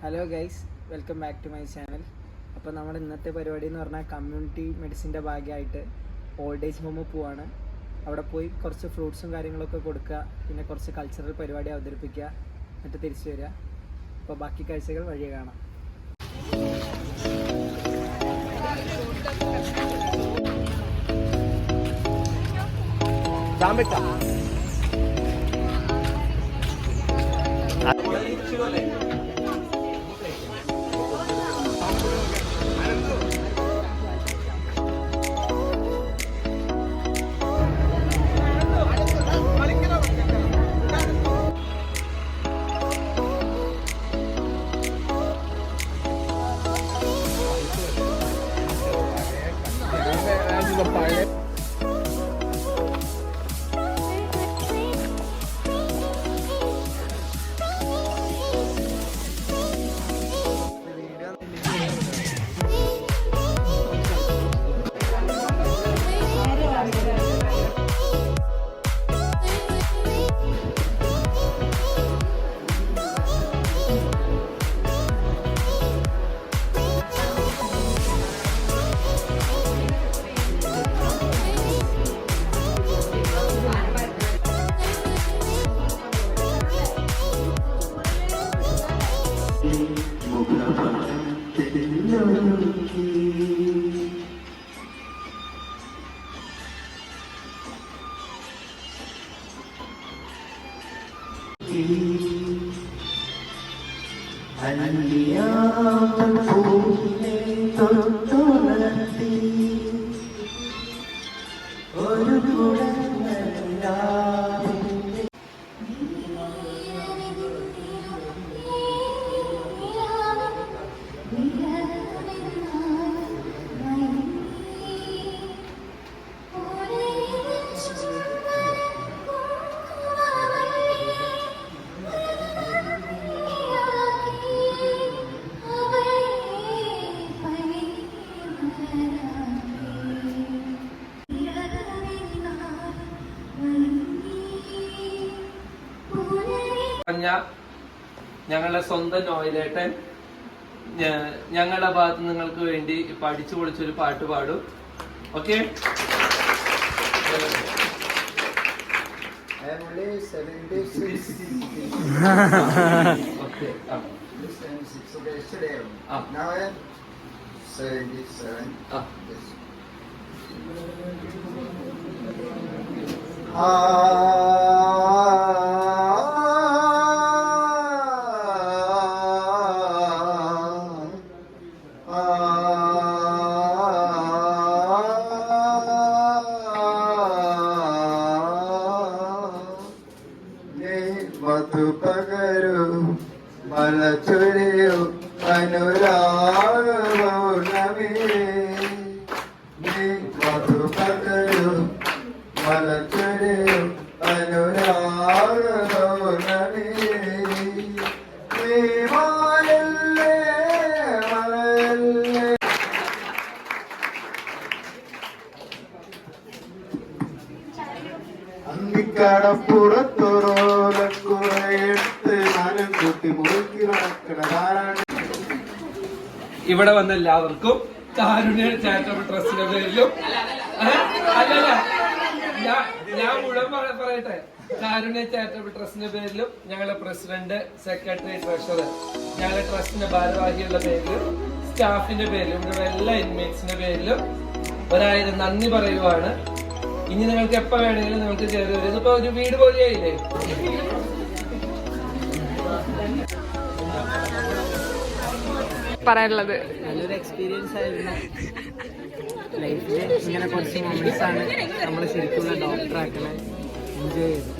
Hello guys, welcome back to my channel. അപ്പോൾ നമ്മുടെ ഇന്നത്തെ പരിപാടി എന്ന് പറഞ്ഞാൽ കമ്മ്യൂണിറ്റി മെഡിസിൻ്റെ ഭാഗമായിട്ട് ഓൾഡ് ഏജ് ഹോമിൽ പോവാണ്. അവിടെ പോയി കുറച്ച് ഫ്രൂട്ട്സും കാര്യങ്ങളൊക്കെ കൊടുക്കുക, പിന്നെ കുറച്ച് കൾച്ചറൽ പരിപാടി അവതരിപ്പിക്കുക, എന്നിട്ട് തിരിച്ചു വരിക. അപ്പോൾ ബാക്കി കാഴ്ചകൾ വഴിയെ കാണാം. ഞങ്ങളുടെ സ്വന്തം നോയിലേട്ടൻ ഞങ്ങളുടെ ഭാഗത്ത് നിങ്ങൾക്ക് വേണ്ടി ഇപ്പൊ അടിച്ചു പൊളിച്ചൊരു പാട്ട് പാടും. ഓക്കെ, മധുപകരു മലച്ചൊരിയു അനുരാഗമൗനമേ, മധുപകരു മലച്ചൊരിയു അനുരാഗമൗനമേ, മലയല്ലേ മലയല്ലേ. അന്തിക്കടപ്പുറത്തൊരോലക്കുറയെടുത്ത് നാലും കൂട്ടി മുറുക്കി നടക്കണതാരാണ്? ഇവിടെ വന്ന എല്ലാവർക്കും കാരുണ്യ ചാരിറ്റബിൾ ട്രസ്റ്റിന്റെ പേരിലും അല്ലല്ല ഞാൻ മുഴുവൻ പറയട്ടെ. കാരുണ്യ ചാരിറ്റബിൾ ട്രസ്റ്റിന്റെ പേരിലും ഞങ്ങളുടെ പ്രസിഡന്റ്, സെക്രട്ടറി, ട്രഷറർ, ഞങ്ങളുടെ ട്രസ്റ്റിന്റെ ഭാരവാഹികളുടെ പേരിലും സ്റ്റാഫിന്റെ പേരിലും ഇവിടെ എല്ലാ ഇൻമേറ്റ്സിന്റെ പേരിലും 1000 നന്ദി പറയുവാണ്. ഇനി നിങ്ങൾക്ക് എപ്പോ വേണമെങ്കിലും നിങ്ങൾക്ക് കയറി വരും. ഇതിപ്പോ ഒരു വീട് പോലെയായില്ലേ? പറയാനുള്ളത് നല്ലൊരു എക്സ്പീരിയൻസ് ആയിരുന്നു. ലൈഫിൽ ഇങ്ങനെ കുറച്ച് മൊമെന്റ്സ് ആണ് നമ്മൾ ശരിക്കുള്ള ഡോക്ടർ ആക്കണേ. എൻജോയ് ചെയ്തു.